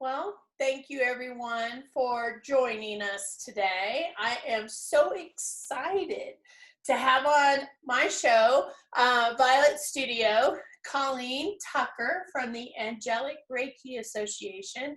Well, thank you everyone for joining us today. I am so excited to have on my show, Vialet Studio, Colleen Tucker from the Angelic Reiki Association.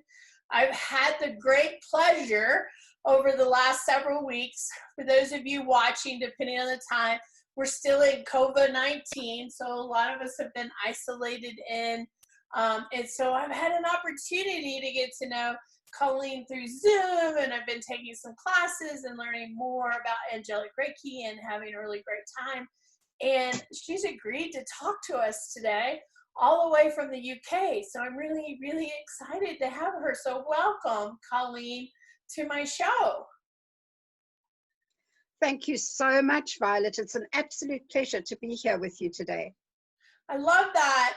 I've had the great pleasure over the last several weeks, for those of you watching, depending on the time, we're still in COVID-19, so a lot of us have been isolated in. And so I've had an opportunity to get to know Colleen through Zoom, and I've been taking some classes and learning more about Angelic Reiki and having a really great time. And she's agreed to talk to us today all the way from the UK. So I'm really, really excited to have her. So welcome, Colleen, to my show. Thank you so much, Violet. It's an absolute pleasure to be here with you today. I love that.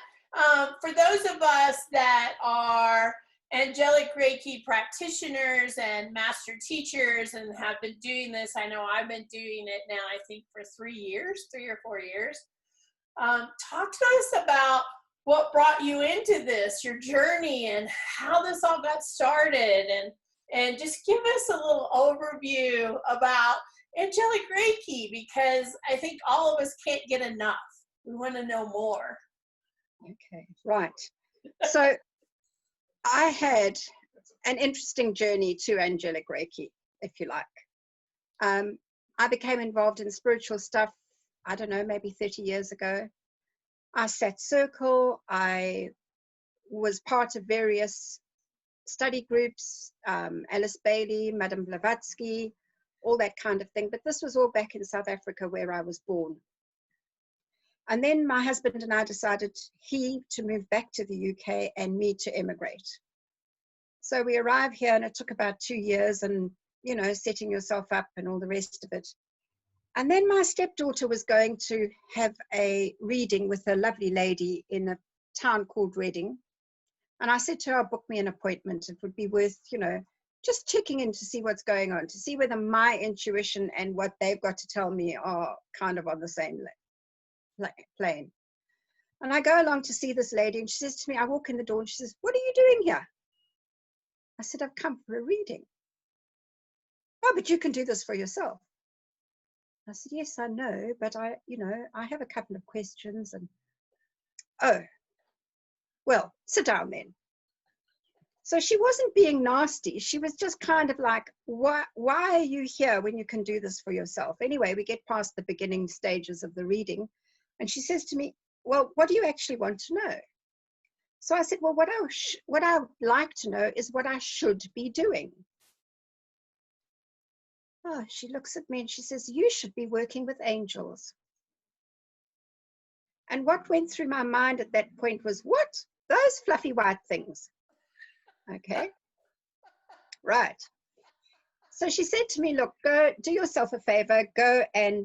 For those of us that are Angelic Reiki practitioners and master teachers and have been doing this, I know I've been doing it now, I think for 3 or 4 years. Talk to us about what brought you into this, your journey, and how this all got started, and just give us a little overview about Angelic Reiki, because I think all of us can't get enough. We want to know more. Okay, right. So I had an interesting journey to Angelic Reiki, if you like. I became involved in spiritual stuff, I don't know, maybe 30 years ago. I sat circle. I was part of various study groups, Alice Bailey, Madame Blavatsky, all that kind of thing. But this was all back in South Africa where I was born. And then my husband and I decided, he to move back to the UK and me to emigrate. So we arrived here, and it took about 2 years, and, you know, setting yourself up and all the rest of it. And then my stepdaughter was going to have a reading with a lovely lady in a town called Reading. And I said to her, book me an appointment. It would be worth, you know, just checking in to see what's going on, to see whether my intuition and what they've got to tell me are kind of on the same plane. And I go along to see this lady, and she says to me, I walk in the door, and she says, what are you doing here? I said, I've come for a reading. Oh, but you can do this for yourself. I said, yes, I know, but I have a couple of questions. And oh, well, sit down then. So she wasn't being nasty. She was just kind of like, why are you here when you can do this for yourself? Anyway, we get past the beginning stages of the reading, and she says to me, well, what do you actually want to know? So I said, well, what I would like to know is what I should be doing. Oh, she looks at me and she says, you should be working with angels. And what went through my mind at that point was, what? Those fluffy white things. Okay. Right. So she said to me, look, go do yourself a favor, go to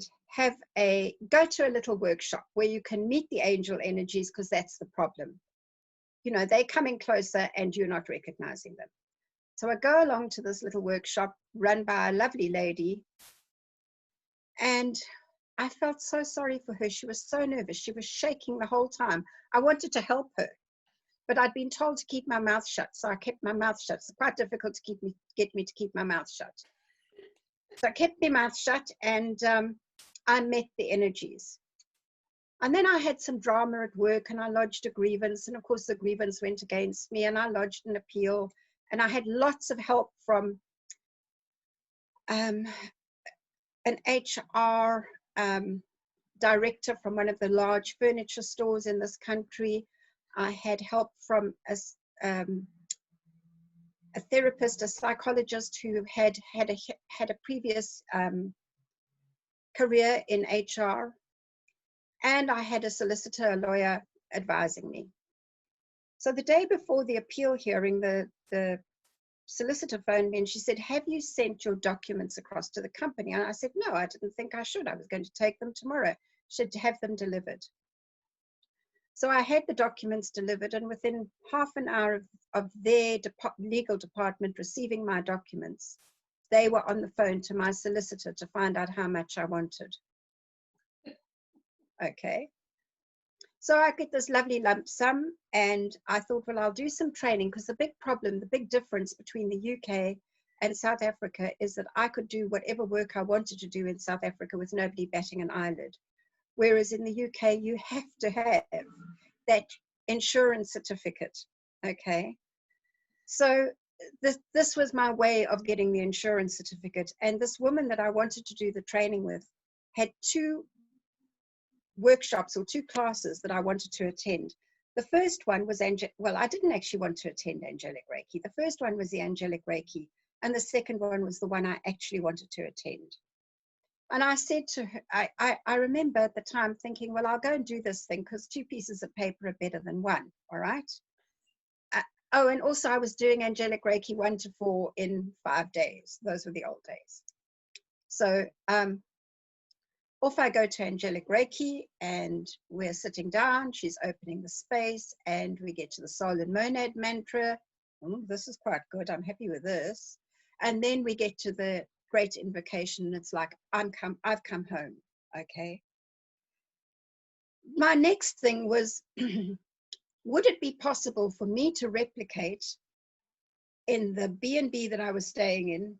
a little workshop where you can meet the angel energies, because that's the problem. You know, they're coming closer and you're not recognizing them. So I go along to this little workshop run by a lovely lady, and I felt so sorry for her. She was so nervous. She was shaking the whole time. I wanted to help her, but I'd been told to keep my mouth shut, so I kept my mouth shut. It's quite difficult to get me to keep my mouth shut. So I kept my mouth shut, and I met the energies. And then I had some drama at work, and I lodged a grievance, and of course the grievance went against me, and I lodged an appeal, and I had lots of help from an HR director from one of the large furniture stores in this country. I had help from a therapist, a psychologist who had a previous career in HR. And I had a solicitor, a lawyer advising me. So the day before the appeal hearing, the solicitor phoned me and she said, have you sent your documents across to the company? And I said, no, I didn't think I should. I was going to take them tomorrow. She said to have them delivered. So I had the documents delivered, and within half an hour of their legal department receiving my documents, they were on the phone to my solicitor to find out how much I wanted. Okay. So I get this lovely lump sum, and I thought, well, I'll do some training, because the big problem, the big difference between the UK and South Africa is that I could do whatever work I wanted to do in South Africa with nobody batting an eyelid. Whereas in the UK, you have to have that insurance certificate, okay? So this was my way of getting the insurance certificate. And this woman that I wanted to do the training with had 2 workshops or 2 classes that I wanted to attend. The first one was, well, I didn't actually want to attend Angelic Reiki. The first one was the Angelic Reiki, and the second one was the one I actually wanted to attend. And I said to her, I remember at the time thinking, well, I'll go and do this thing, because 2 pieces of paper are better than 1, all right? Oh, and also I was doing Angelic Reiki 1 to 4 in 5 days. Those were the old days. So off I go to Angelic Reiki, and we're sitting down. She's opening the space, and we get to the Soul and Monad mantra. Oh, this is quite good. I'm happy with this. And then we get to the Great Invocation, and it's like, I've come home. Okay. My next thing was, would it be possible for me to replicate in the B&B that I was staying in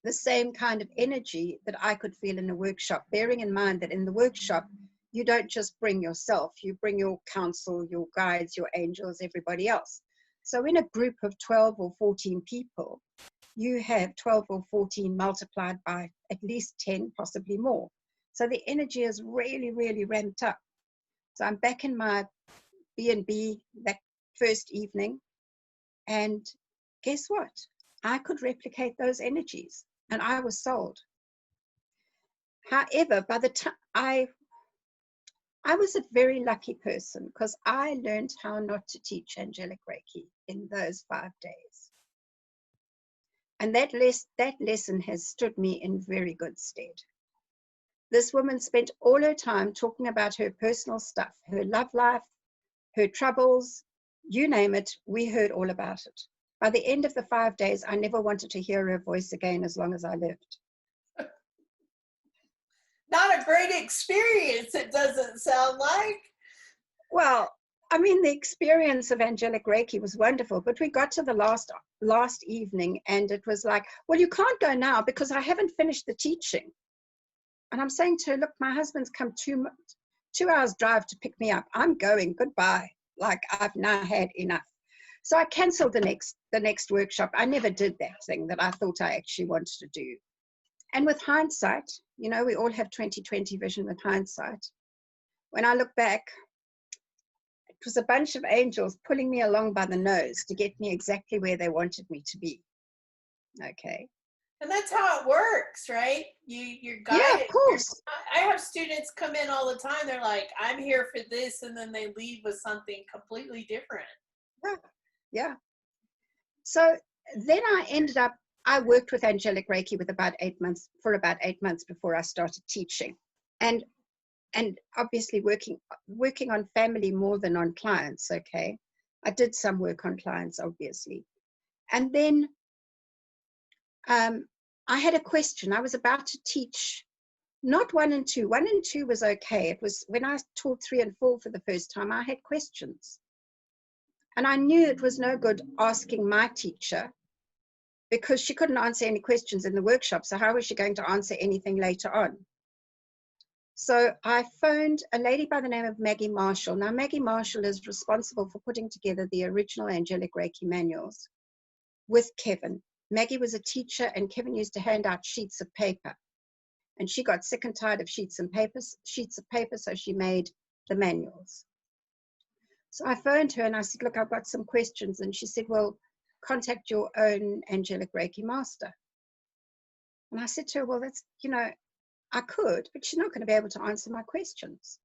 the same kind of energy that I could feel in a workshop, bearing in mind that in the workshop, you don't just bring yourself, you bring your counsel, your guides, your angels, everybody else. So in a group of 12 or 14 people, you have 12 or 14 multiplied by at least 10, possibly more. So the energy is really, really ramped up. So I'm back in my B&B that first evening, and guess what? I could replicate those energies, and I was sold. However, by the time I was a very lucky person, because I learned how not to teach Angelic Reiki in those 5 days. And that lesson has stood me in very good stead. This woman spent all her time talking about her personal stuff, her love life, her troubles, you name it, we heard all about it. By the end of the 5 days, I never wanted to hear her voice again as long as I lived. Not a great experience, it doesn't sound like. Well, I mean, the experience of Angelic Reiki was wonderful, but we got to the last evening, and it was like, well, you can't go now because I haven't finished the teaching. And I'm saying to her, look, my husband's come 2 hours drive to pick me up. I'm going, goodbye. Like, I've now had enough. So I canceled the next workshop. I never did that thing that I thought I actually wanted to do. And with hindsight, you know, we all have 20/20 vision with hindsight. When I look back, it was a bunch of angels pulling me along by the nose to get me exactly where they wanted me to be. Okay. And that's how it works, right? You're guided. Yeah, of course. I have students come in all the time. They're like, I'm here for this. And then they leave with something completely different. Yeah. So then I worked with Angelic Reiki for about 8 months before I started teaching. And obviously working on family more than on clients, okay? I did some work on clients, obviously. And then I had a question. I was about to teach, not 1 and 2. 1 and 2 was okay. It was when I taught 3 and 4 for the first time, I had questions. And I knew it was no good asking my teacher, because she couldn't answer any questions in the workshop. So how was she going to answer anything later on? So I phoned a lady by the name of Maggie Marshall. Now, Maggie Marshall is responsible for putting together the original Angelic Reiki manuals with Kevin. Maggie was a teacher, and Kevin used to hand out sheets of paper. And she got sick and tired of sheets of paper, so she made the manuals. So I phoned her and I said, look, I've got some questions. And she said, well, contact your own Angelic Reiki Master. And I said to her, well, that's, you know, I could, but she's not going to be able to answer my questions.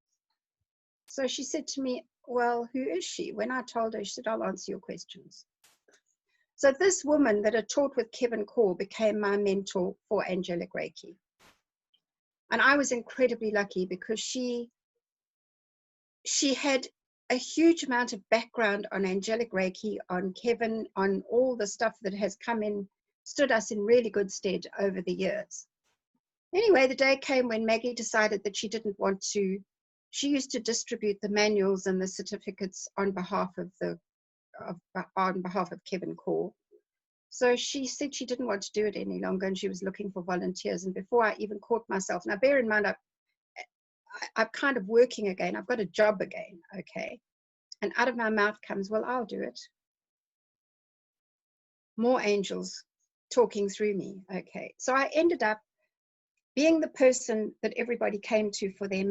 So she said to me, well, who is she? When I told her, she said, I'll answer your questions. So this woman that had taught with Kevin Core became my mentor for Angelic Reiki. And I was incredibly lucky because she had a huge amount of background on Angelic Reiki, on Kevin, on all the stuff that has stood us in really good stead over the years. Anyway, the day came when Maggie decided that she didn't want to she used to distribute the manuals and the certificates on behalf of Kevin Core. So she said she didn't want to do it any longer, and she was looking for volunteers. And before I even caught myself, now bear in mind, I'm kind of working again. I've got a job again, okay? And out of my mouth comes, well, I'll do it. More angels talking through me, okay? So I ended up being the person that everybody came to for their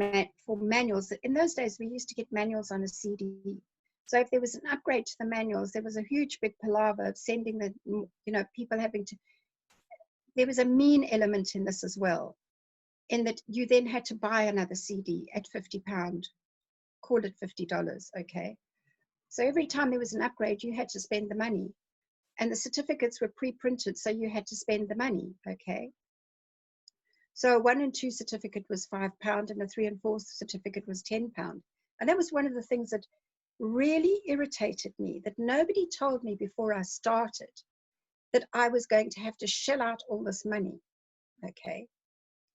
manuals. In those days, we used to get manuals on a CD. So if there was an upgrade to the manuals, there was a huge big palaver of sending the, people having to, there was a mean element in this as well, in that you then had to buy another CD at £50, call it $50, okay? So every time there was an upgrade, you had to spend the money. And the certificates were pre-printed, so you had to spend the money, okay? So a 1 and 2 certificate was £5, and a 3 and 4 certificate was £10. And that was one of the things that really irritated me, that nobody told me before I started that I was going to have to shell out all this money, okay,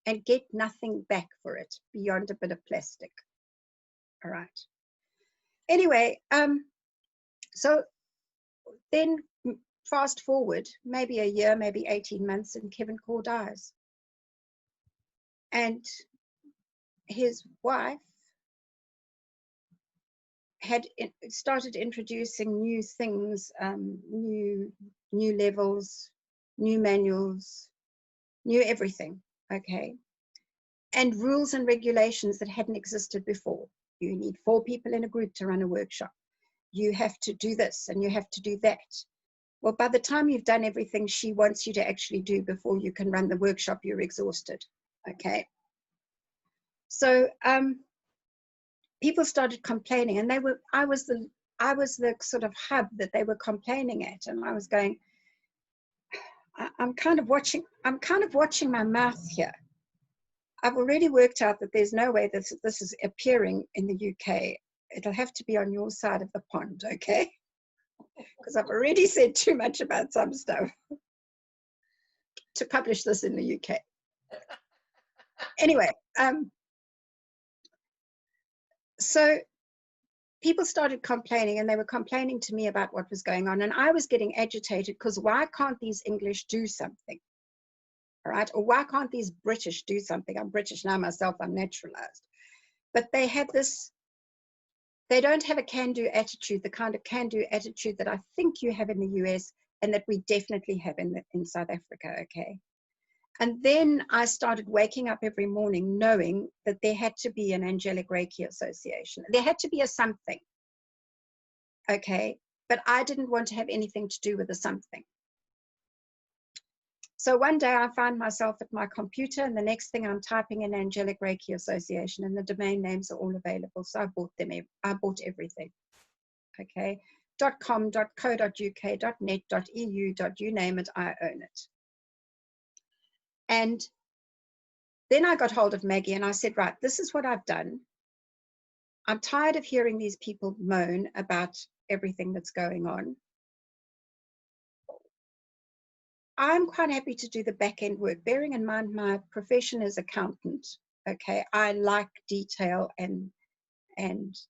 and get nothing back for it beyond a bit of plastic. All right. Anyway, so then fast forward maybe a year, maybe 18 months, and Kevin Core dies. And his wife had started introducing new things, new levels, new manuals, new everything, okay? And rules and regulations that hadn't existed before. You need 4 people in a group to run a workshop. You have to do this and you have to do that. Well, by the time you've done everything she wants you to actually do before you can run the workshop, you're exhausted, okay? So people started complaining, and I was the sort of hub that they were complaining at, and I was going, I'm kind of watching my mouth here. I've already worked out that there's no way this is appearing in the UK. It'll have to be on your side of the pond, okay? Because I've already said too much about some stuff to publish this in the UK. Anyway, so people started complaining, and they were complaining to me about what was going on, and I was getting agitated because why can't these English do something? All right, or why can't these British do something? I'm British now myself, I'm naturalized. But they had this, they don't have a can-do attitude, the kind of can-do attitude that I think you have in the US and that we definitely have in South Africa, okay? And then I started waking up every morning knowing that there had to be an Angelic Reiki Association. There had to be a something, okay? But I didn't want to have anything to do with the something. So one day I found myself at my computer, and the next thing I'm typing in Angelic Reiki Association, and the domain names are all available. So I bought them. I bought everything. Okay. .com, .co.uk, .net, .eu, .you name it, I own it. And then I got hold of Maggie and I said, right, this is what I've done. I'm tired of hearing these people moan about everything that's going on. I'm quite happy to do the back end work, bearing in mind my profession is accountant. Okay, I like detail and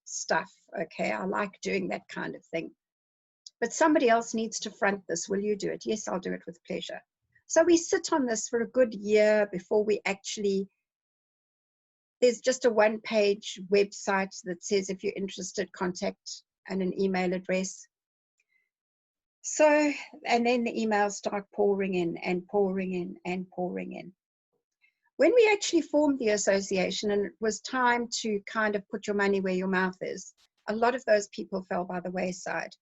stuff. Okay, I like doing that kind of thing. But somebody else needs to front this. Will you do it? Yes, I'll do it with pleasure. So we sit on this for a good year before we actually, there's just a 1-page website that says if you're interested, contact, and an email address. So, and then the emails start pouring in and pouring in and pouring in. When we actually formed the association and it was time to kind of put your money where your mouth is, a lot of those people fell by the wayside.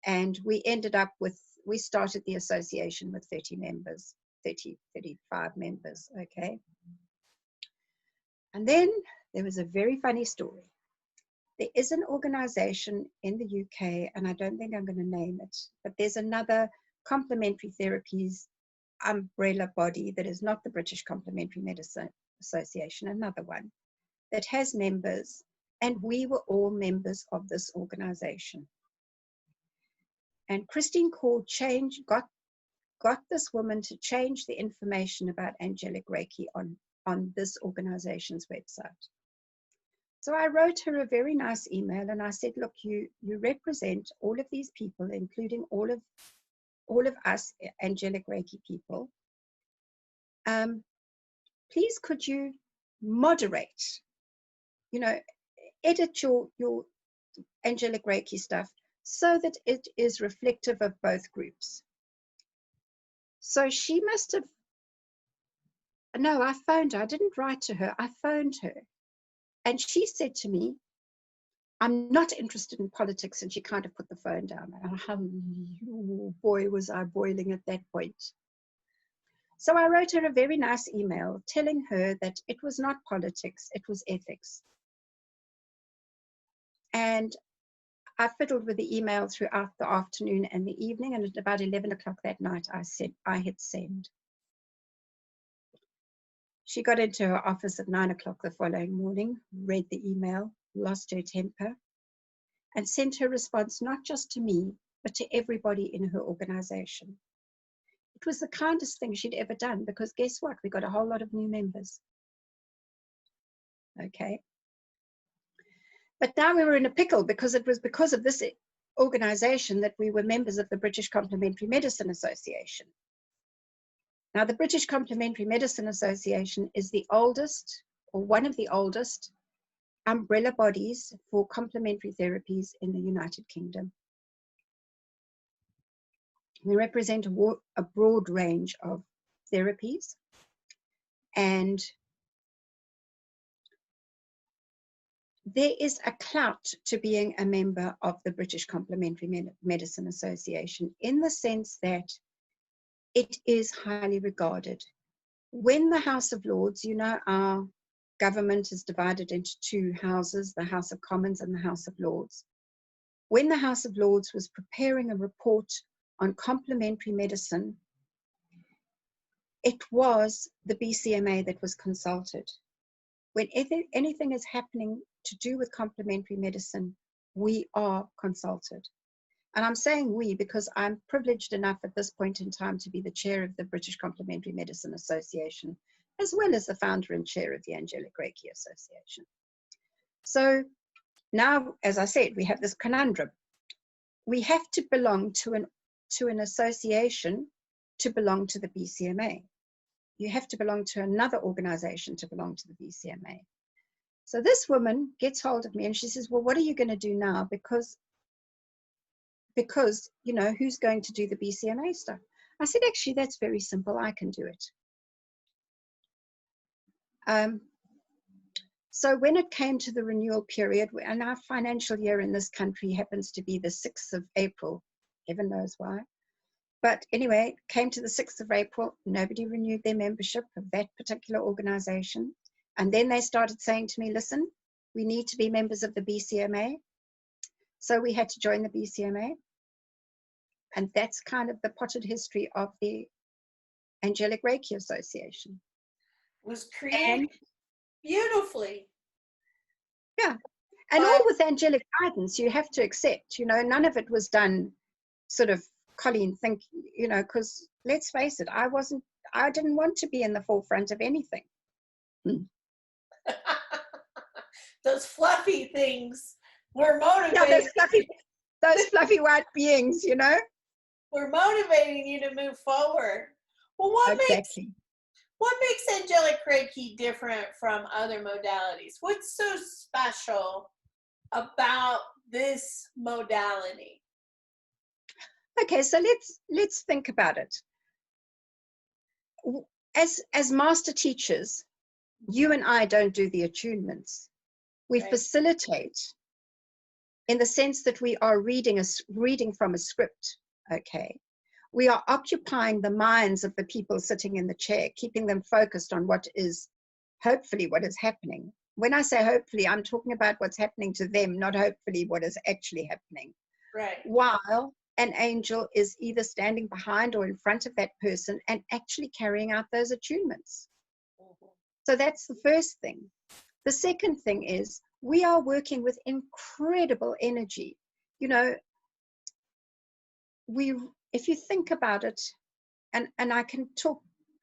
And we ended up with, we started the association with 30 members, 35 members, okay? And then there was a very funny story. There is an organization in the UK, and I don't think I'm going to name it, but there's another complementary therapies umbrella body that is not the British Complementary Medicine Association, another one, that has members, and we were all members of this organization. And Christine Core got this woman to change the information about Angelic Reiki on this organization's website. So I wrote her a very nice email and I said, look, you represent all of these people, including all of us Angelic Reiki people. Please could you moderate, edit your Angelic Reiki stuff so that it is reflective of both groups. So she must have, no, I phoned her. I didn't write to her. I phoned her. And she said to me, I'm not interested in politics. And she kind of put the phone down. Oh boy, was I boiling at that point. So I wrote her a very nice email telling her that it was not politics, it was ethics. And I fiddled with the email throughout the afternoon and the evening, and at about 11 o'clock that night, I hit send. She got into her office at 9 o'clock the following morning, read the email, lost her temper, and sent her response not just to me, but to everybody in her organization. It was the kindest thing she'd ever done, because guess what? We got a whole lot of new members. Okay. But now we were in a pickle, because it was because of this organization that we were members of the British Complementary Medicine Association. Now, the British Complementary Medicine Association is the oldest, or one of the oldest, umbrella bodies for complementary therapies in the United Kingdom. We represent a broad range of therapies, and there is a clout to being a member of the British Complementary Medicine Association, in the sense that it is highly regarded. When the House of Lords, our government is divided into two houses, the House of Commons and the House of Lords. When the House of Lords was preparing a report on complementary medicine, it was the BCMA that was consulted. When anything is happening to do with complementary medicine, we are consulted. And I'm saying we because I'm privileged enough at this point in time to be the chair of the British Complementary Medicine Association, as well as the founder and chair of the Angelic Reiki Association. So now, as I said, we have this conundrum. We have to belong to an association to belong to the BCMA. You have to belong to another organization to belong to the BCMA. So this woman gets hold of me and she says, well, what are you going to do now? Because who's going to do the BCMA stuff? I said, actually, that's very simple. I can do it. So when it came to the renewal period, and our financial year in this country happens to be the 6th of April, heaven knows why. But anyway, came to the 6th of April, nobody renewed their membership of that particular organization. And then they started saying to me, listen, we need to be members of the BCMA. So we had to join the BCMA. And that's kind of the potted history of the Angelic Reiki Association. Was created beautifully. Yeah. And all with angelic guidance, you have to accept, none of it was done sort of Colleen think, because let's face it, I didn't want to be in the forefront of anything. Those fluffy things were motivating. Yeah, those fluffy white beings, We're motivating you to move forward. Well, what makes Angelic Reiki different from other modalities? What's so special about this modality? Okay, so let's think about it. As master teachers, you and I don't do the attunements. We facilitate in the sense that we are reading from a script, okay? We are occupying the minds of the people sitting in the chair, keeping them focused on what is hopefully what is happening. When I say hopefully, I'm talking about what's happening to them, not hopefully what is actually happening. Right. While an angel is either standing behind or in front of that person and actually carrying out those attunements. Mm-hmm. So that's the first thing. The second thing is we are working with incredible energy. If you think about it, and I can talk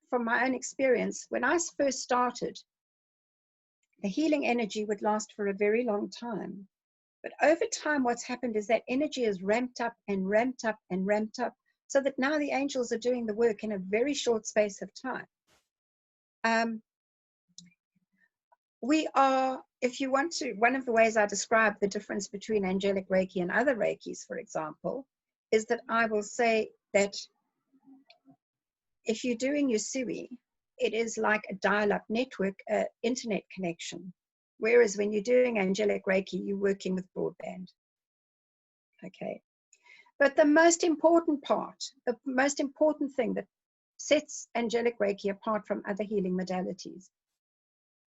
from my own experience, when I first started, the healing energy would last for a very long time. But over time, what's happened is that energy is ramped up and ramped up and ramped up, so that now the angels are doing the work in a very short space of time. We are, if you want to, one of the ways I describe the difference between angelic Reiki and other Reikis, for example, is that I will say that if you're doing your Sui, it is like a dial-up network, internet connection. Whereas when you're doing angelic Reiki, you're working with broadband. Okay. But the most important part, the most important thing that sets angelic Reiki apart from other healing modalities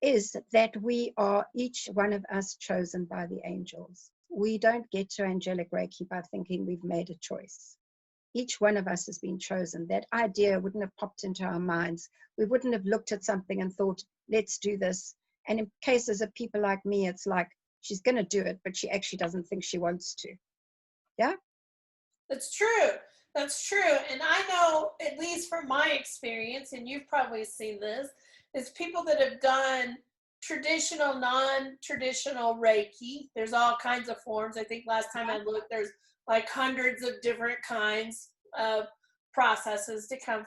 is that we are, each one of us, chosen by the angels. We don't get to angelic Reiki by thinking we've made a choice. Each one of us has been chosen. That idea wouldn't have popped into our minds. We wouldn't have looked at something and thought, let's do this. And in cases of people like me, it's like, she's going to do it, but she actually doesn't think she wants to. Yeah? That's true. That's true. And I know, at least from my experience, and you've probably seen this, is people that have done traditional, non-traditional Reiki. There's all kinds of forms. I think last time I looked, there's like hundreds of different kinds of processes to come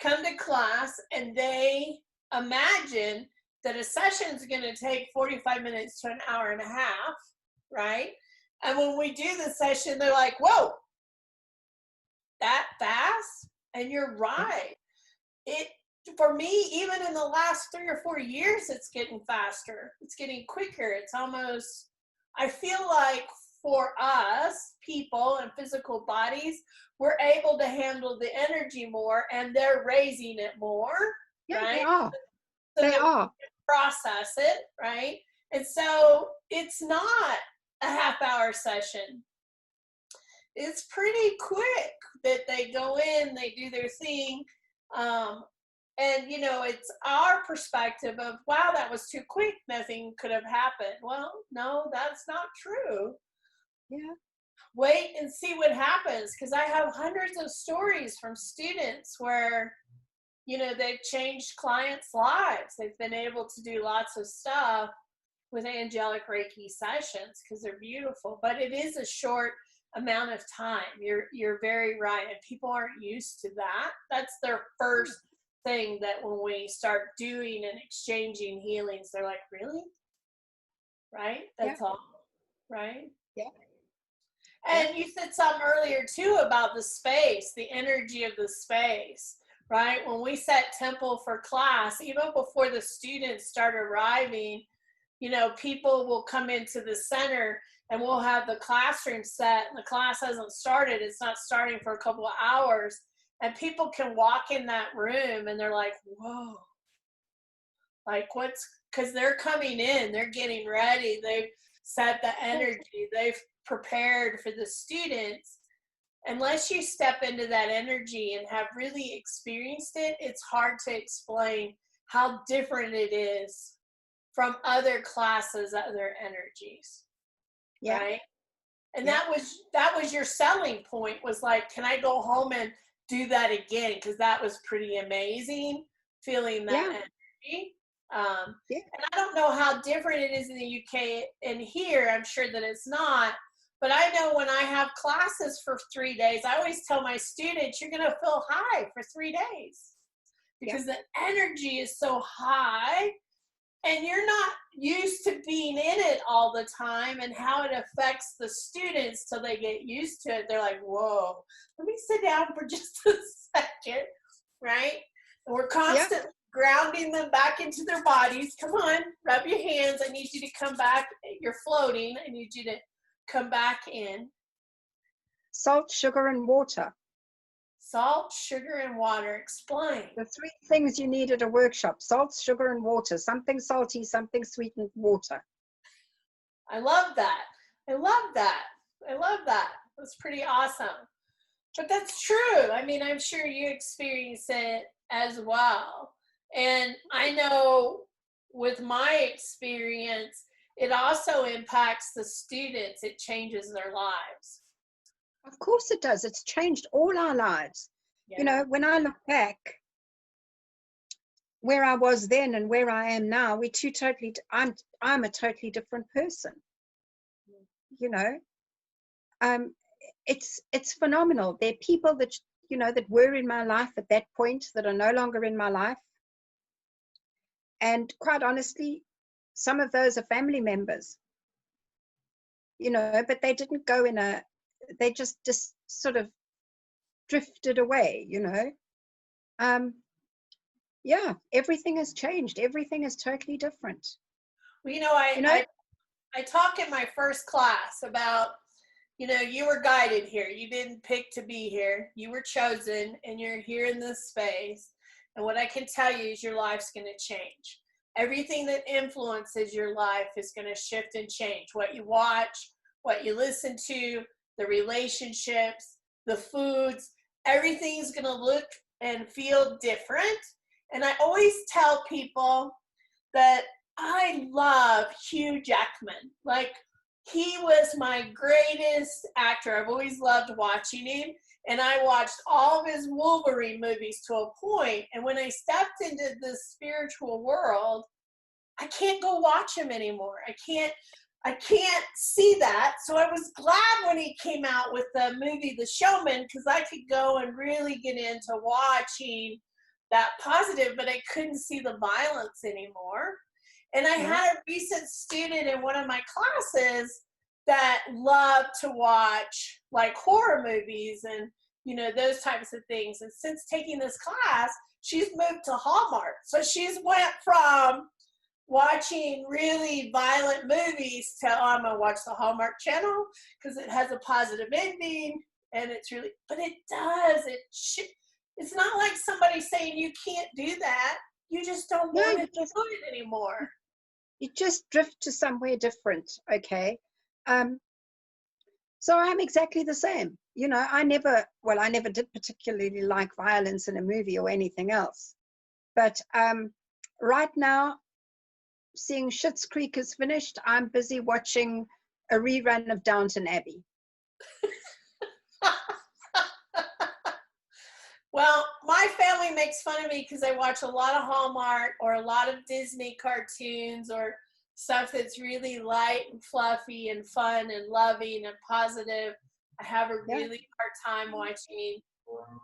to class, and they imagine that a session is going to take 45 minutes to an hour and a half, right? And when we do the session, they're like, whoa, that fast? And you're right. For me, even in the last 3 or 4 years, it's getting faster. It's getting quicker. It's almost, I feel like for us, people and physical bodies, we're able to handle the energy more, and they're raising it more. Yeah, right? they are. So They are. process it, right? And so it's not a half-hour session. It's pretty quick that they go in, they do their thing, and you know, it's our perspective of, wow, that was too quick, nothing could have happened. Well, no, that's not true. Yeah. Wait and see what happens, because I have hundreds of stories from students where, you know, they've changed clients' lives. They've been able to do lots of stuff with angelic Reiki sessions because they're beautiful, but it is a short amount of time. You're very right, and people aren't used to that. That's their first thing, that when we start doing and exchanging healings, they're like, really? Right? That's all. Right? Yeah. And you said something earlier too about the space, the energy of the space, right? When we set temple for class, even before the students start arriving, you know, people will come into the center and we'll have the classroom set, and the class hasn't started. It's not starting for a couple of hours. And people can walk in that room and they're like, whoa, like what's, because they're coming in, they're getting ready, they've set the energy, they've prepared for the students. Unless you step into that energy and have really experienced it, it's hard to explain how different it is from other classes, other energies. Yeah. Right? And that was your selling point, was like, can I go home and do that again? Because that was pretty amazing, feeling that energy. And I don't know how different it is in the UK and here. I'm sure that it's not. But I know when I have classes for 3 days, I always tell my students, you're going to feel high for 3 days. Because the energy is so high. And you're not used to being in it all the time, and how it affects the students till they get used to it. They're like, whoa, let me sit down for just a second, right? And we're constantly grounding them back into their bodies. Come on, rub your hands. I need you to come back. You're floating. I need you to come back in. Salt, sugar, and water. Salt, sugar, and water. Explain. The 3 things you need at a workshop: salt, sugar, and water. Something salty, something sweet, and water. I love that. I love that. I love that. That's pretty awesome. But that's true. I mean, I'm sure you experience it as well. And I know with my experience, it also impacts the students. It changes their lives. Of course it does. It's changed all our lives. You know, when I look back, where I was then and where I am now, we're two totally, I'm a totally different person, you know. It's phenomenal. There are people that, you know, that were in my life at that point that are no longer in my life. And quite honestly, some of those are family members, you know, but they didn't go in a, they just sort of drifted away, you know. Yeah, everything has changed. Everything is totally different. Well, you know, I talk in my first class about, you know, you were guided here. You didn't pick to be here. You were chosen, and you're here in this space. And what I can tell you is your life's going to change. Everything that influences your life is going to shift and change. What you watch, what you listen to, the relationships, the foods, everything's going to look and feel different. And I always tell people that I love Hugh Jackman. Like, he was my greatest actor. I've always loved watching him. And I watched all of his Wolverine movies to a point. And when I stepped into this spiritual world, I can't go watch him anymore. I can't see that. So I was glad when he came out with the movie The Shaman, because I could go and really get into watching that positive, but I couldn't see the violence anymore. And I had a recent student in one of my classes that loved to watch like horror movies and, you know, those types of things. And since taking this class, she's moved to Hallmark. So she's went from watching really violent movies to, oh, I'm gonna watch the Hallmark channel because it has a positive ending. And it's really, but it does, it's not like somebody saying you can't do that. You just don't want to do it anymore. You just drift to somewhere different, okay? So I'm exactly the same. You know, I never did particularly like violence in a movie or anything else. But right now, seeing Schitt's Creek is finished, I'm busy watching a rerun of Downton Abbey. Well, my family makes fun of me because I watch a lot of Hallmark or a lot of Disney cartoons or stuff that's really light and fluffy and fun and loving and positive. I have a really hard time watching,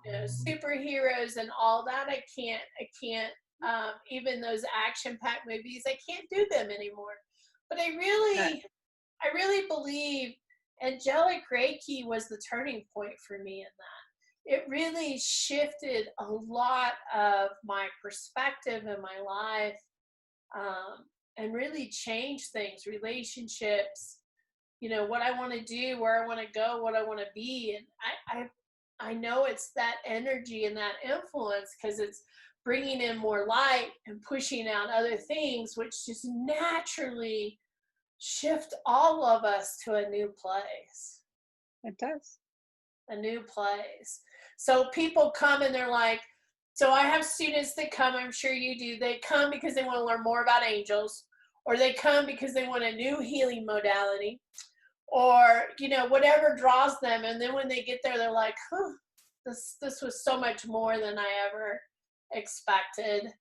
you know, superheroes and all that. I can't, even those action-packed movies, I can't do them anymore. But I really believe Angelic Reiki was the turning point for me in that. It really shifted a lot of my perspective in my life, and really changed things, relationships, you know, what I want to do, where I want to go, what I want to be. And I know it's that energy and that influence because it's bringing in more light and pushing out other things, which just naturally shift all of us to a new place. It does. A new place. So people come and they're like, so I have students that come, I'm sure you do, they come because they want to learn more about angels, or they come because they want a new healing modality, or, you know, whatever draws them. And then when they get there, they're like, this was so much more than I ever expected.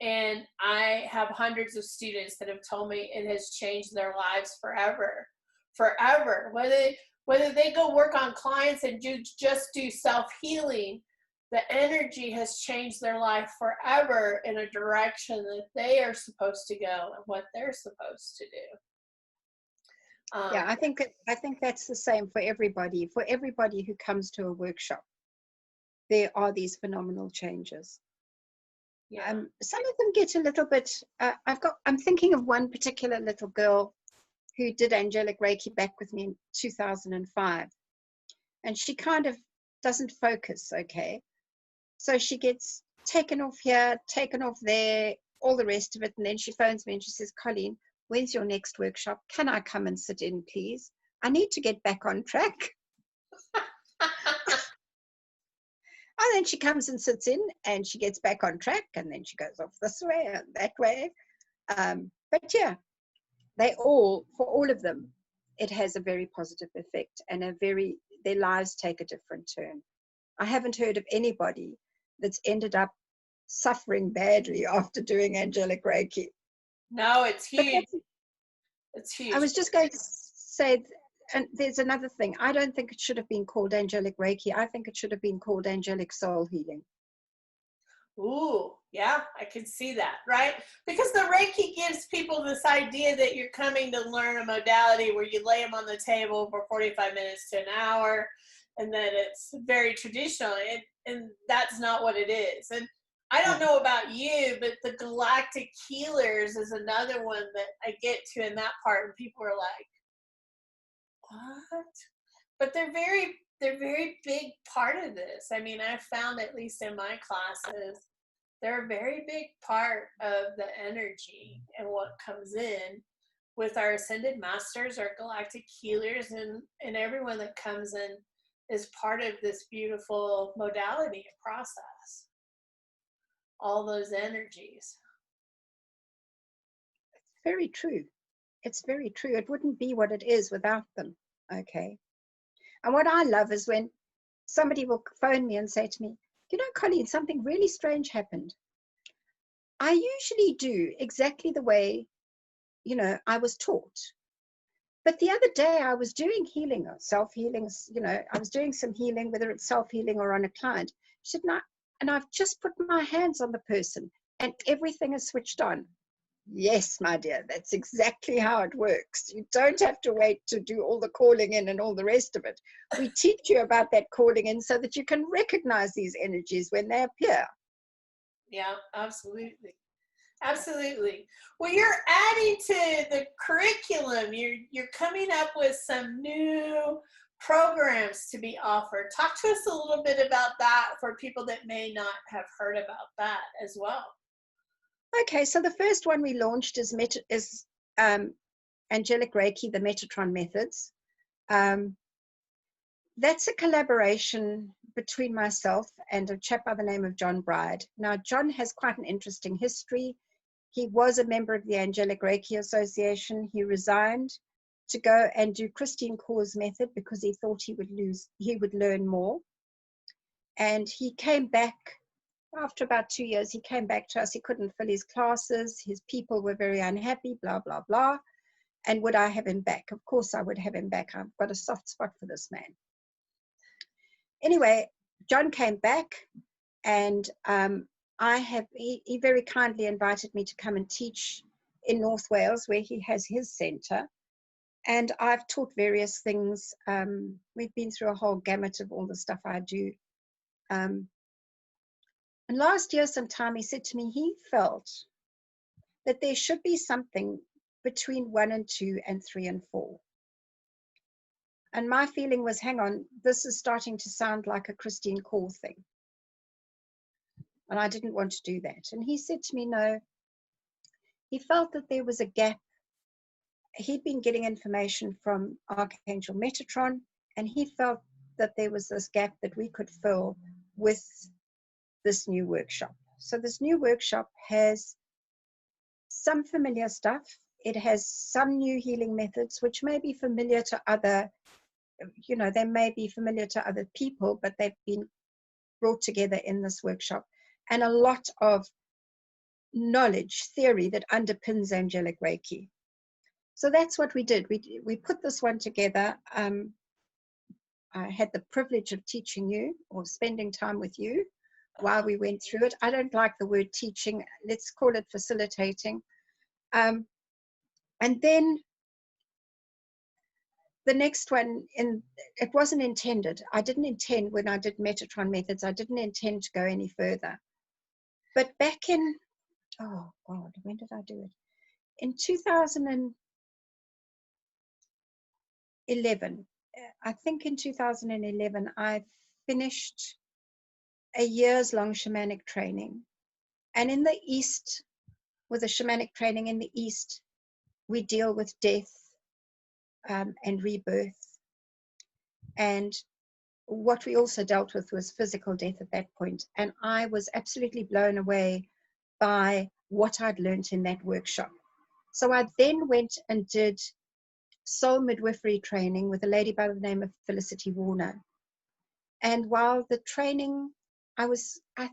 And I have hundreds of students that have told me it has changed their lives forever. Whether they go work on clients and just do self-healing, the energy has changed their life forever in a direction that they are supposed to go and what they're supposed to do. I think that's the same for everybody. For everybody who comes to a workshop, there are these phenomenal changes. Some of them get a little bit. I'm thinking of one particular little girl who did Angelic Reiki back with me in 2005. And she kind of doesn't focus, okay? So she gets taken off here, taken off there, all the rest of it. And then she phones me and she says, Colleen, when's your next workshop? Can I come and sit in, please? I need to get back on track. And then she comes and sits in and she gets back on track. And then she goes off this way and that way. But yeah. For all of them, it has a very positive effect and their lives take a different turn. I haven't heard of anybody that's ended up suffering badly after doing Angelic Reiki. No, it's huge. It's huge. I was just going to say, and there's another thing. I don't think it should have been called Angelic Reiki. I think it should have been called Angelic Soul Healing. Ooh, yeah, I can see that, right? Because the Reiki gives people this idea that you're coming to learn a modality where you lay them on the table for 45 minutes to an hour, and then it's very traditional, and that's not what it is. And I don't know about you, but the galactic healers is another one that I get to in that part, and people are like, what? But they're very big part of this. I mean, I found, at least in my classes, they're a very big part of the energy and what comes in with our ascended masters, our galactic healers, and everyone that comes in is part of this beautiful modality and process. All those energies. It's very true. It's very true. It wouldn't be what it is without them. Okay. And what I love is when somebody will phone me and say to me, you know, Colleen, something really strange happened. I usually do exactly the way, you know, I was taught. But the other day I was doing healing, or self-healing, you know, I was doing some healing, whether it's self-healing or on a client. She said, no, and I've just put my hands on the person and everything is switched on. Yes, my dear, that's exactly how it works. You don't have to wait to do all the calling in and all the rest of it. We teach you about that calling in so that you can recognize these energies when they appear. Yeah, absolutely. Absolutely. Well, you're adding to the curriculum. You're coming up with some new programs to be offered. Talk to us a little bit about that for people that may not have heard about that as well. Okay, so the first one we launched is Angelic Reiki, the Metatron methods. That's a collaboration between myself and a chap by the name of John Bride. Now, John has quite an interesting history. He was a member of the Angelic Reiki Association. He resigned to go and do Christine Kaur's method because he thought he would learn more. And he came back after about 2 years. He came back to us. He couldn't fill his classes. His people were very unhappy, blah, blah, blah. And would I have him back? Of course I would have him back. I've got a soft spot for this man. Anyway, John came back, and he very kindly invited me to come and teach in North Wales, where he has his centre. And I've taught various things. We've been through a whole gamut of all the stuff I do. And last year sometime he said to me, he felt that there should be something between 1 and 2 and 3 and 4. And my feeling was, hang on, this is starting to sound like a Christine Kaur thing. And I didn't want to do that. And he said to me, no, he felt that there was a gap. He'd been getting information from Archangel Metatron, and he felt that there was this gap that we could fill with this new workshop. So this new workshop has some familiar stuff. It has some new healing methods, which may be familiar to other, you know, they may be familiar to other people, but they've been brought together in this workshop. And a lot of knowledge, theory that underpins Angelic Reiki. So that's what we did. We put this one together. I had the privilege of teaching you, or spending time with you while we went through it. I don't like the word teaching. Let's call it facilitating. And then the next one, it wasn't intended. I didn't intend, when I did Metatron methods, I didn't intend to go any further. But back in, oh God, when did I do it? In 2011, I think in 2011, I finished a years-long shamanic training. And in the East, with a shamanic training in the East, we deal with death and rebirth. And what we also dealt with was physical death at that point. And I was absolutely blown away by what I'd learned in that workshop. So I then went and did soul midwifery training with a lady by the name of Felicity Warner. And while the training I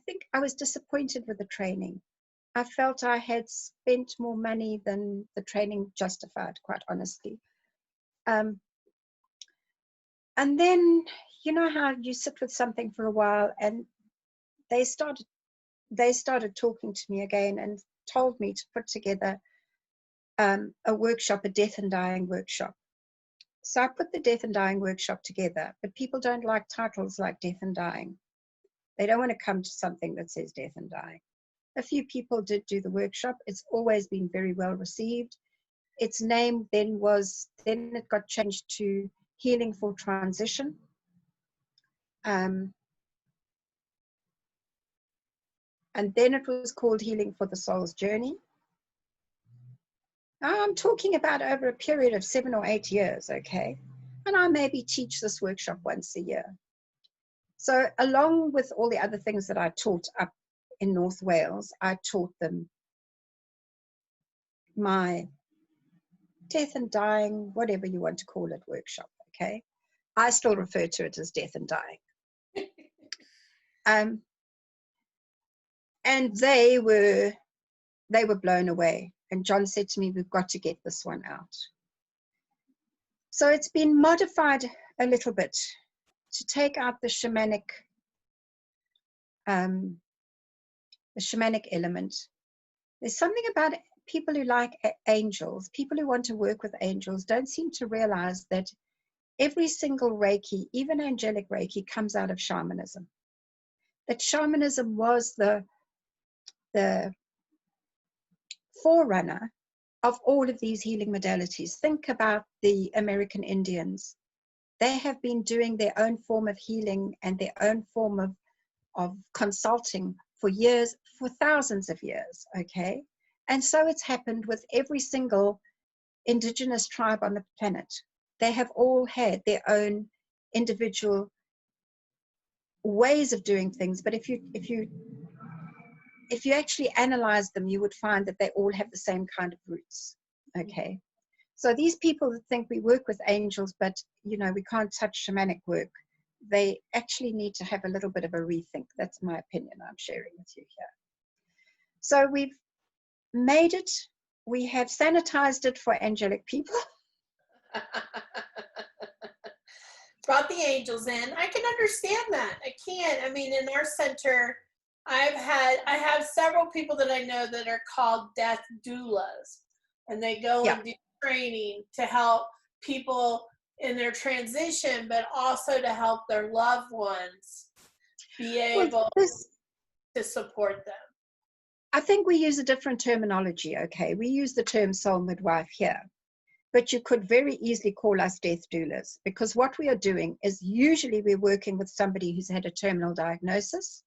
think I was disappointed with the training. I felt I had spent more money than the training justified, quite honestly. And then, you know how you sit with something for a while, and they started talking to me again and told me to put together a workshop, a death and dying workshop. So I put the death and dying workshop together, but people don't like titles like death and dying. They don't want to come to something that says death and dying. A few people did do the workshop. It's always been very well received. Its name then it got changed to Healing for Transition. And then it was called Healing for the Soul's Journey. Now I'm talking about over a period of 7 or 8 years, okay? And I maybe teach this workshop once a year. So along with all the other things that I taught up in North Wales, I taught them my death and dying, whatever you want to call it, workshop, okay? I still refer to it as death and dying. And they were blown away. And John said to me, we've got to get this one out. So it's been modified a little bit to take out the shamanic element. There's something about people who like angels, people who want to work with angels, don't seem to realize that every single Reiki, even angelic Reiki, comes out of shamanism. That shamanism was the forerunner of all of these healing modalities. Think about the American Indians. They have been doing their own form of healing and their own form of consulting for years, for thousands of years, okay? And so it's happened with every single indigenous tribe on the planet. They have all had their own individual ways of doing things, but if you actually analyze them, you would find that they all have the same kind of roots, okay? So these people that think we work with angels, but you know, we can't touch shamanic work, they actually need to have a little bit of a rethink. That's my opinion I'm sharing with you here. So we've made it, we have sanitized it for angelic people. Brought the angels in. I can understand that. I can. I mean, in our center, I have several people that I know that are called death doulas, and they go and do training to help people in their transition, but also to help their loved ones be able to support them. I think we use a different terminology, okay? We use the term soul midwife here, but you could very easily call us death doulas, because what we are doing is usually we're working with somebody who's had a terminal diagnosis.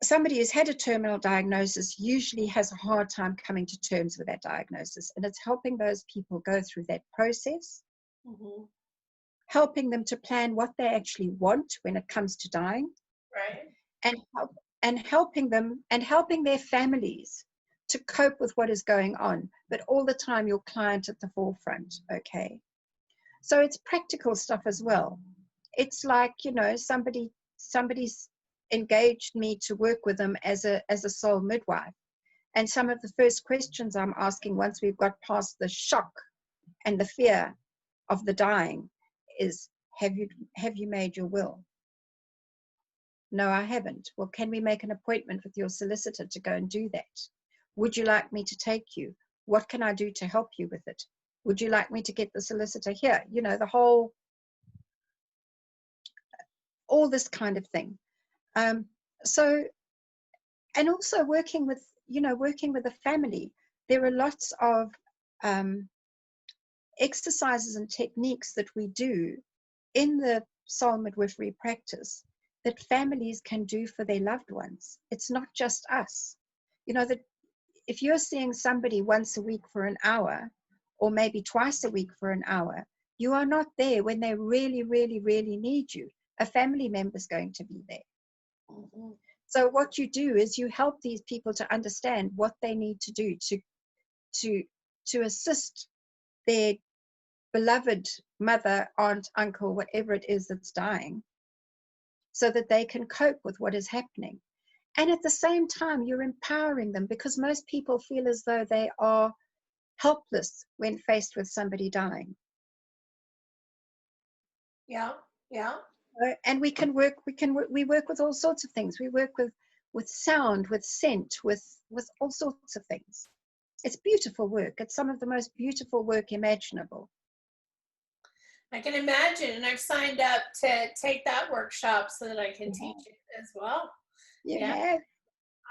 Somebody who's had a terminal diagnosis usually has a hard time coming to terms with that diagnosis, and it's helping those people go through that process, helping them to plan what they actually want when it comes to dying, right? And helping them and helping their families to cope with what is going on, but all the time your client at the forefront, okay? So it's practical stuff as well. It's like, you know, somebody's engaged me to work with them as a soul midwife. And some of the first questions I'm asking once we've got past the shock and the fear of the dying is, have you made your will? No, I haven't. Well, can we make an appointment with your solicitor to go and do that? Would you like me to take you? What can I do to help you with it? Would you like me to get the solicitor here? You know, the whole, all this kind of thing. So, and also working with, you know, working with a family. There are lots of exercises and techniques that we do in the soul midwifery practice that families can do for their loved ones. It's not just us. You know, that if you're seeing somebody once a week for an hour, or maybe twice a week for an hour, you are not there when they really, really, really need you. A family member's going to be there. So what you do is you help these people to understand what they need to do to assist their beloved mother, aunt, uncle, whatever it is that's dying, so that they can cope with what is happening. And at the same time, you're empowering them, because most people feel as though they are helpless when faced with somebody dying. Yeah, yeah. And we work with all sorts of things. We work with sound, with scent, with all sorts of things. It's beautiful work. It's some of the most beautiful work imaginable. I can imagine, and I've signed up to take that workshop so that I can teach it as well. Yeah.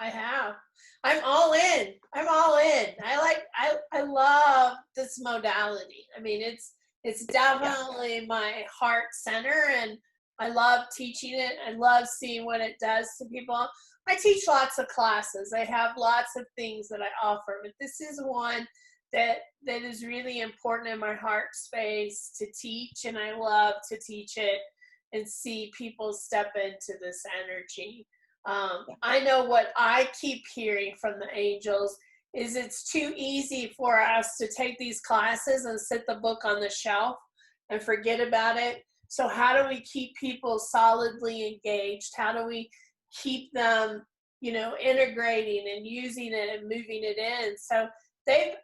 I have. I'm all in. I'm all in. I love this modality. I mean, it's definitely my heart center, and I love teaching it. I love seeing what it does to people. I teach lots of classes. I have lots of things that I offer, but this is one that is really important in my heart space to teach, and I love to teach it and see people step into this energy. I know what I keep hearing from the angels is it's too easy for us to take these classes and sit the book on the shelf and forget about it. So how do we keep people solidly engaged? How do we keep them, integrating and using it and moving it in? So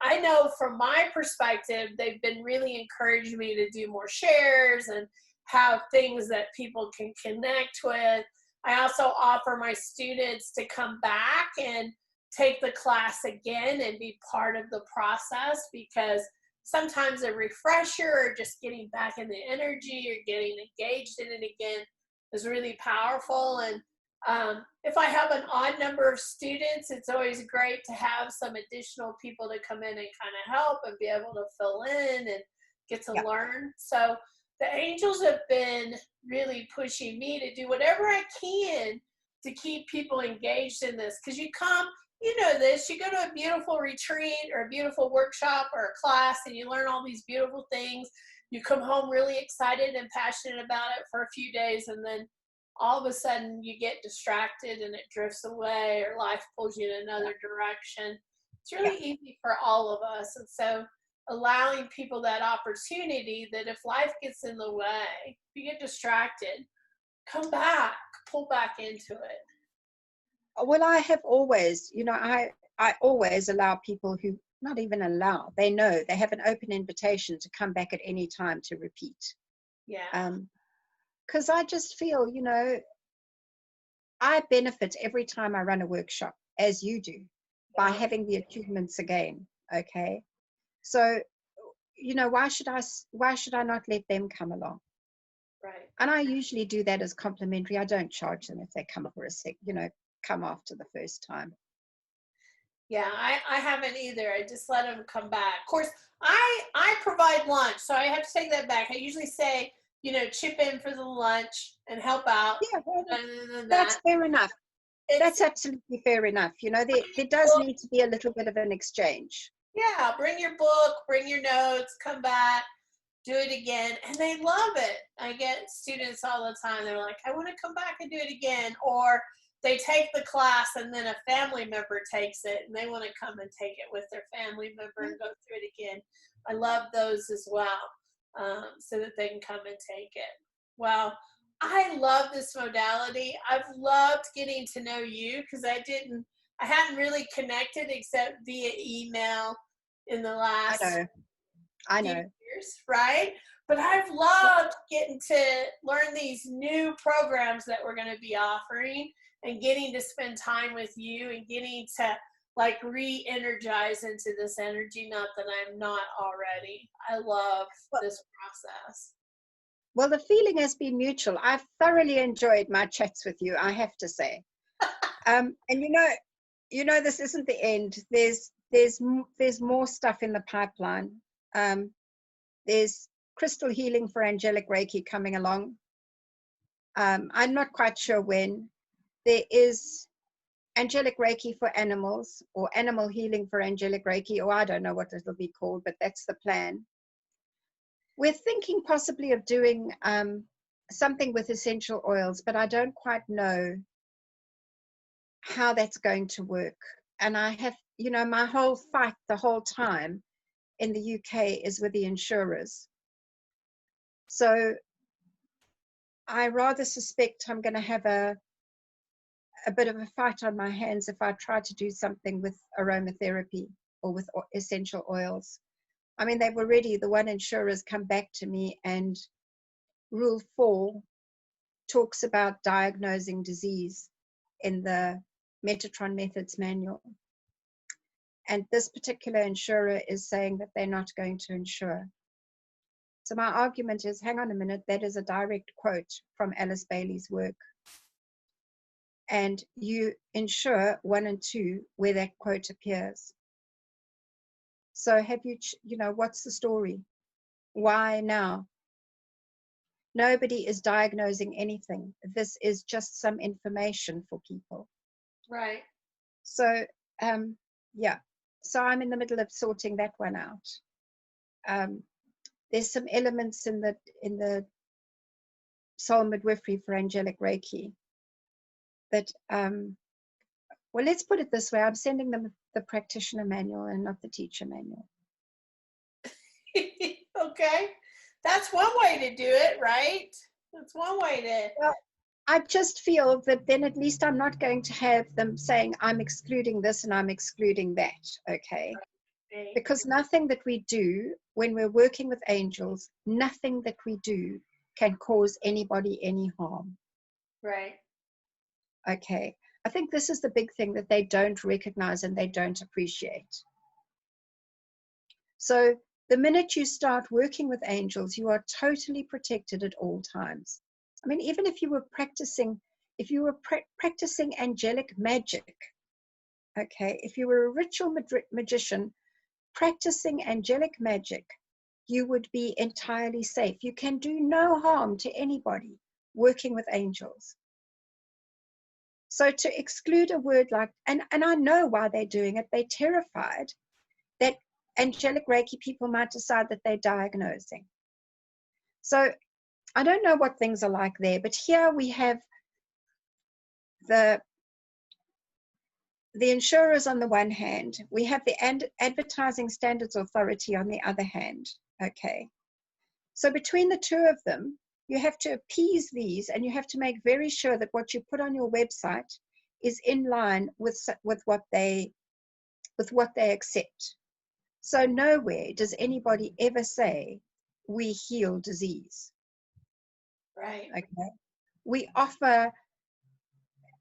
I know from my perspective, they've been really encouraging me to do more shares and have things that people can connect with. I also offer my students to come back and take the class again and be part of the process, because sometimes a refresher or just getting back in the energy or getting engaged in it again is really powerful. And if I have an odd number of students, it's always great to have some additional people to come in and kind of help and be able to fill in and get to learn. So the angels have been really pushing me to do whatever I can to keep people engaged in this. Because you come, you go to a beautiful retreat or a beautiful workshop or a class and you learn all these beautiful things. You come home really excited and passionate about it for a few days, and then all of a sudden you get distracted and it drifts away, or life pulls you in another direction. It's really easy for all of us. And so allowing people that opportunity, that if life gets in the way, if you get distracted, come back, pull back into it. Well, I have always, I always allow people who, not even allow, they know, they have an open invitation to come back at any time to repeat. Yeah. Because I just feel, I benefit every time I run a workshop, as you do, by having the attunements again. Okay. So, why should I not let them come along? Right. And I usually do that as complimentary. I don't charge them if they come for a sec, come after the first time. Yeah, I haven't either. I just let them come back. Of course, I provide lunch, so I have to take that back. I usually say, chip in for the lunch and help out. Yeah, that's fair enough. That's absolutely fair enough. There does need to be a little bit of an exchange. Yeah, bring your book, bring your notes, come back, do it again. And they love it. I get students all the time. They're like, I want to come back and do it again. Or they take the class and then a family member takes it and they want to come and take it with their family member and go through it again. I love those as well, so that they can come and take it. Well, I love this modality. I've loved getting to know you, because I hadn't really connected except via email in the last I know. years, right? But I've loved getting to learn these new programs that we're going to be offering, and getting to spend time with you and getting to re-energize into this energy, not that I'm not already. I love this process. Well, the feeling has been mutual. I've thoroughly enjoyed my chats with you, I have to say. And this isn't the end. There's more stuff in the pipeline. There's crystal healing for Angelic Reiki coming along. I'm not quite sure when. There is Angelic Reiki for animals, or animal healing for Angelic Reiki, or I don't know what it'll be called, but that's the plan. We're thinking possibly of doing something with essential oils, but I don't quite know how that's going to work. And I have, my whole fight the whole time in the UK is with the insurers. So I rather suspect I'm going to have a bit of a fight on my hands if I try to do something with aromatherapy or with essential oils. I mean, they've already, the one insurer's come back to me, and Rule 4 talks about diagnosing disease in the Metatron Methods Manual. And this particular insurer is saying that they're not going to insure. So my argument is, hang on a minute, that is a direct quote from Alice Bailey's work. And you insure 1 and 2 where that quote appears. So have you, what's the story? Why now? Nobody is diagnosing anything. This is just some information for people. Right. So, yeah. So I'm in the middle of sorting that one out. There's some elements in the soul midwifery for Angelic Reiki that, well, let's put it this way. I'm sending them the practitioner manual and not the teacher manual. Okay. That's one way to do it, right? That's one way to... Well, I just feel that then at least I'm not going to have them saying I'm excluding this and I'm excluding that, okay? Because nothing that we do when we're working with angels, nothing that we do can cause anybody any harm. Right. Okay. I think this is the big thing that they don't recognize and they don't appreciate. So the minute you start working with angels, you are totally protected at all times. I mean, even if you were practicing, practicing angelic magic, okay, if you were a ritual magician practicing angelic magic, you would be entirely safe. You can do no harm to anybody working with angels. So to exclude a word like, and I know why they're doing it, they're terrified that Angelic Reiki people might decide that they're diagnosing. So I don't know what things are like there, but here we have the insurers on the one hand, we have the Advertising Standards Authority on the other hand, okay? So between the two of them, you have to appease these and you have to make very sure that what you put on your website is in line with what they accept. So nowhere does anybody ever say, we heal disease. Right. Okay. We offer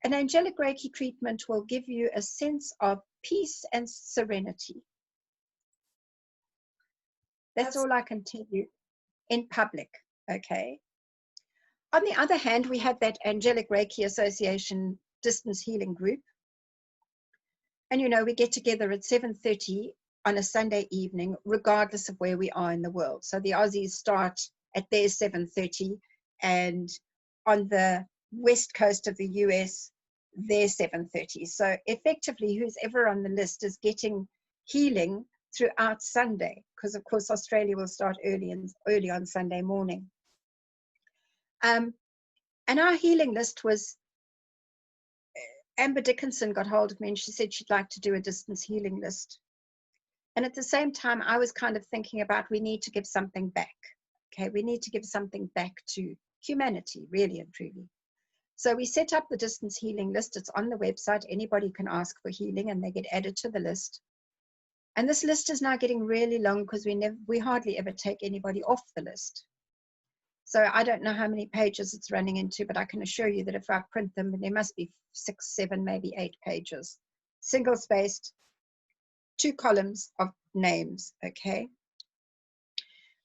an angelic Reiki treatment will give you a sense of peace and serenity. That's all I can tell you in public, okay? On the other hand, we have that Angelic Reiki Association distance healing group. And, we get together at 7:30 on a Sunday evening, regardless of where we are in the world. So the Aussies start at their 7:30, and on the west coast of the US, their 7:30. So effectively, who's ever on the list is getting healing throughout Sunday, because of course Australia will start early on Sunday morning. And our healing list was, Amber Dickinson got hold of me and she said she'd like to do a distance healing list. And at the same time, I was kind of thinking about, we need to give something back. Okay, we need to give something back to humanity, really and truly. So we set up the distance healing list. It's on the website. Anybody can ask for healing and they get added to the list. And this list is now getting really long because we hardly ever take anybody off the list. So I don't know how many pages it's running into, but I can assure you that if I print them, there must be 6, 7, maybe 8 pages. Single spaced, 2 columns of names, okay?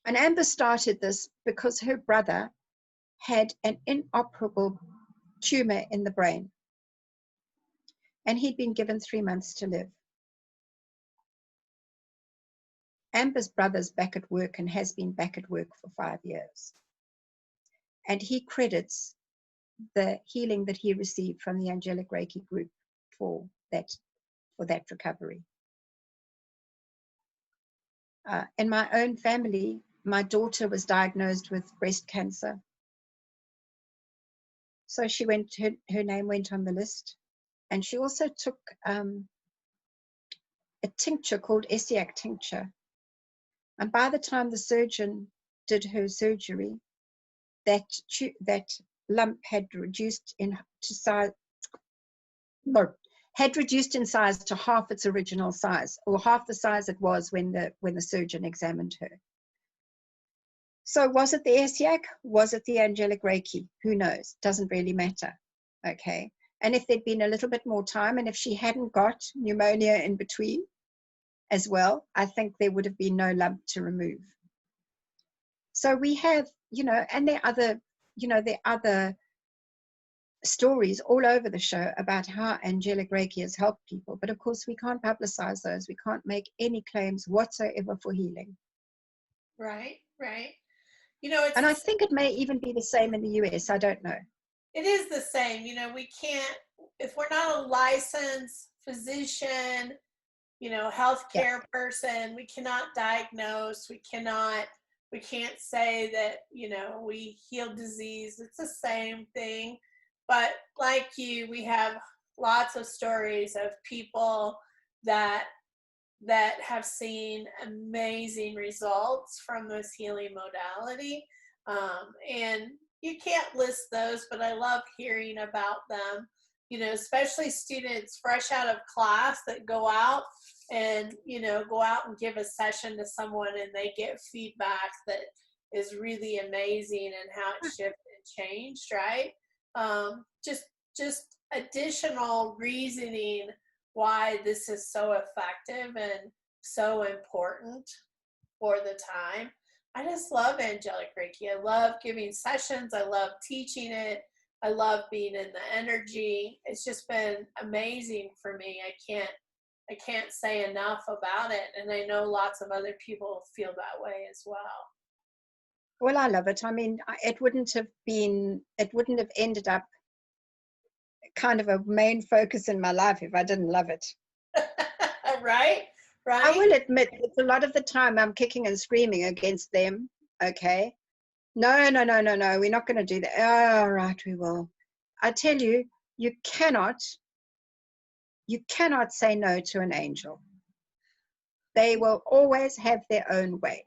And Amber started this because her brother had an inoperable tumor in the brain. And he'd been given 3 months to live. Amber's brother's back at work and has been back at work for 5 years. And he credits the healing that he received from the Angelic Reiki group for that recovery. In my own family, my daughter was diagnosed with breast cancer. So she her name went on the list. And she also took a tincture called Essiac tincture. And by the time the surgeon did her surgery, that lump had reduced in size to half its original size, or half the size it was when the surgeon examined her. So was it the SYAC? Was it the Angelic Reiki? Who knows? Doesn't really matter. Okay. And if there'd been a little bit more time, and if she hadn't got pneumonia in between as well, I think there would have been no lump to remove. So we have, and there are other stories all over the show about how Angelic Reiki has helped people. But of course, we can't publicize those. We can't make any claims whatsoever for healing. Right, right. And I think it may even be the same in the US. I don't know. It is the same. We can't, if we're not a licensed physician, healthcare person, we cannot diagnose. We can't say that, we heal disease. It's the same thing. But like you, we have lots of stories of people that have seen amazing results from this healing modality. And you can't list those, but I love hearing about them, especially students fresh out of class that go out and give a session to someone and they get feedback that is really amazing and how it shifted and changed, right? Just additional reasoning why this is so effective and so important for the time. I just love Angelic Reiki. I love giving sessions. I love teaching it. I love being in the energy. It's just been amazing for me. I can't say enough about it. And I know lots of other people feel that way as well. Well, I love it. I mean, it wouldn't have ended up kind of a main focus in my life if I didn't love it. Right. I will admit that a lot of the time I'm kicking and screaming against them. Okay. No, we're not going to do that. All right, we will. I tell you, you cannot say no to an angel. They will always have their own way.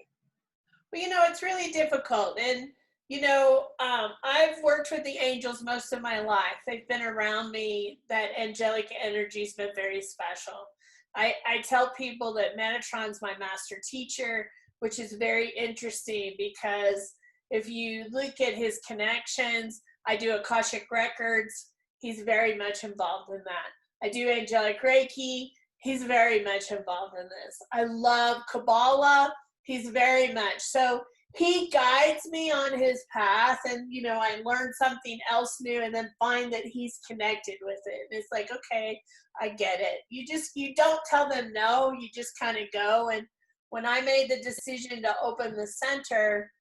Well, it's really difficult. And, I've worked with the angels most of my life. They've been around me. That angelic energy's been very special. I tell people that Metatron's my master teacher, which is very interesting because if you look at his connections, I do Akashic Records. He's very much involved in that. I do Angelic Reiki. He's very much involved in this. I love Kabbalah. He's very much. So he guides me on his path, and, I learn something else new and then find that he's connected with it. And it's like, okay, I get it. You don't tell them no, you just kind of go. And when I made the decision to open the center,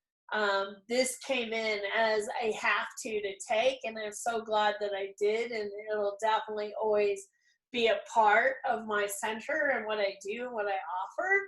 this came in as a have to take, and I'm so glad that I did, and it'll definitely always be a part of my center and what I do and what I offer.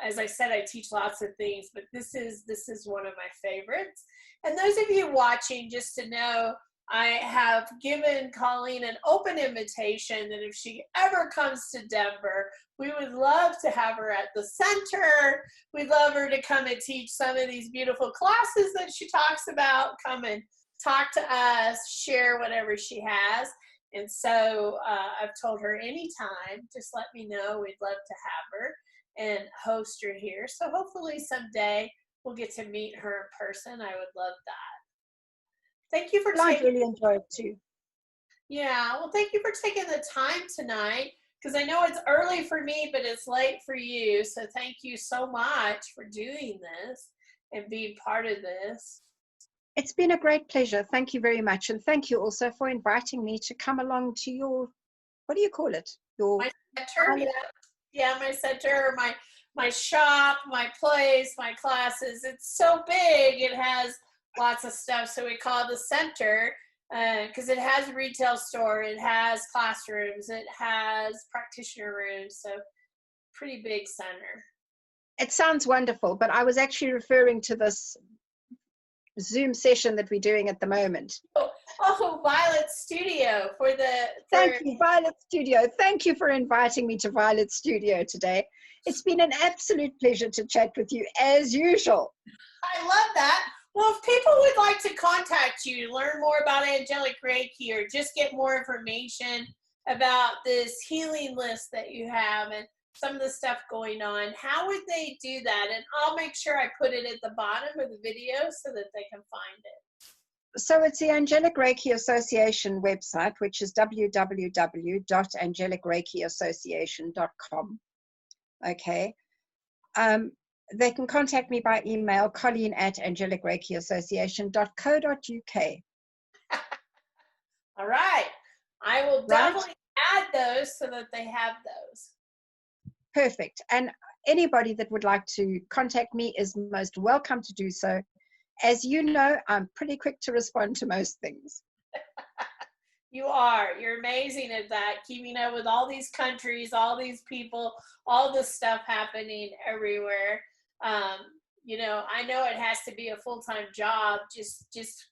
As I said, I teach lots of things, but this is one of my favorites. And those of you watching, just to know, I have given Colleen an open invitation that if she ever comes to Denver, we would love to have her at the center. We'd love her to come and teach some of these beautiful classes that she talks about, come and talk to us, share whatever she has. And so I've told her anytime, just let me know. We'd love to have her and host her here. So hopefully someday we'll get to meet her in person. I would love that. Thank you for taking. I really enjoyed it too. Yeah, well, thank you for taking the time tonight, because I know it's early for me, but it's late for you. So thank you so much for doing this and being part of this. It's been a great pleasure. Thank you very much. And thank you also for inviting me to come along to your, what do you call it? My center, yeah, my center, my shop, my place, my classes. It's so big. It has lots of stuff. So we call it the center because it has a retail store. It has classrooms. It has practitioner rooms. So pretty big center. It sounds wonderful, but I was actually referring to this Zoom session that we're doing at the moment. Oh, Vialet Studio Thank you, Vialet Studio. Thank you for inviting me to Vialet Studio today. It's been an absolute pleasure to chat with you as usual. I love that. Well, if people would like to contact you, learn more about Angelic Reiki, or just get more information about this healing list that you have and some of the stuff going on, how would they do that? And I'll make sure I put it at the bottom of the video so that they can find it. So it's the Angelic Reiki Association website, which is www.angelicreikiassociation.com. Okay. They can contact me by email, colleen@angelicreikiassociation.co.uk. All right. I will definitely add those so that they have those. Perfect. And anybody that would like to contact me is most welcome to do so. As you know, I'm pretty quick to respond to most things. You are. You're amazing at that, keeping up with all these countries, all these people, all this stuff happening everywhere. You know, I know it has to be a full-time job, just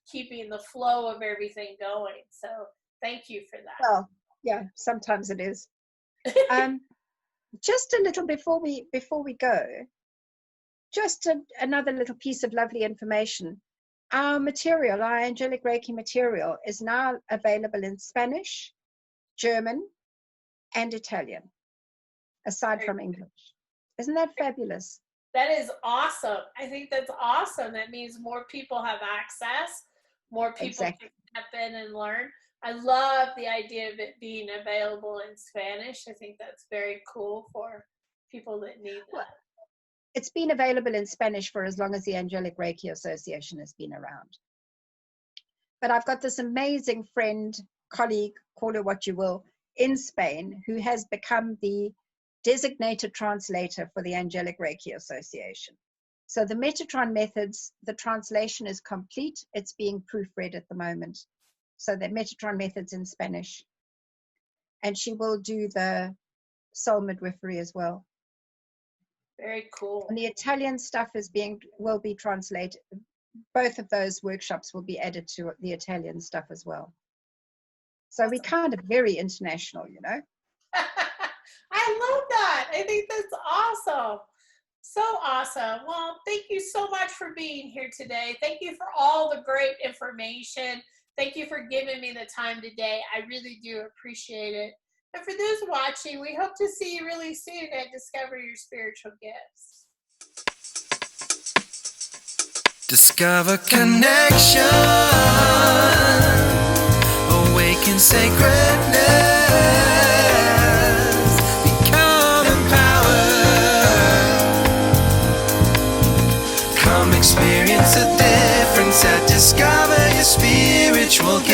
keeping the flow of everything going. So thank you for that. Well, yeah, sometimes it is. Just a little before we go, just another little piece of lovely information. Our material, our Angelic Reiki material, is now available in Spanish, German, and Italian, aside from English. Isn't that fabulous? That is awesome. I think that's awesome. That means more people have access, more people can step in and learn. I love the idea of it being available in Spanish. I think that's very cool for people that need that. Well, it's been available in Spanish for as long as the Angelic Reiki Association has been around. But I've got this amazing friend, colleague, call her what you will, in Spain, who has become the designated translator for the Angelic Reiki Association. So the Metatron methods, the translation is complete. It's being proofread at the moment. So the Metatron methods in Spanish. And she will do the soul midwifery as well. Very cool. And the Italian stuff will be translated. Both of those workshops will be added to the Italian stuff as well. So we're kind of very international, you know. I love that. I think that's awesome. So awesome. Well, thank you so much for being here today. Thank you for all the great information. Thank you for giving me the time today. I really do appreciate it. And for those watching, we hope to see you really soon at Discover Your Spiritual Gifts. Discover connection, awaken sacredness, become empowered. Come experience the difference at Discover Your Spiritual Gifts.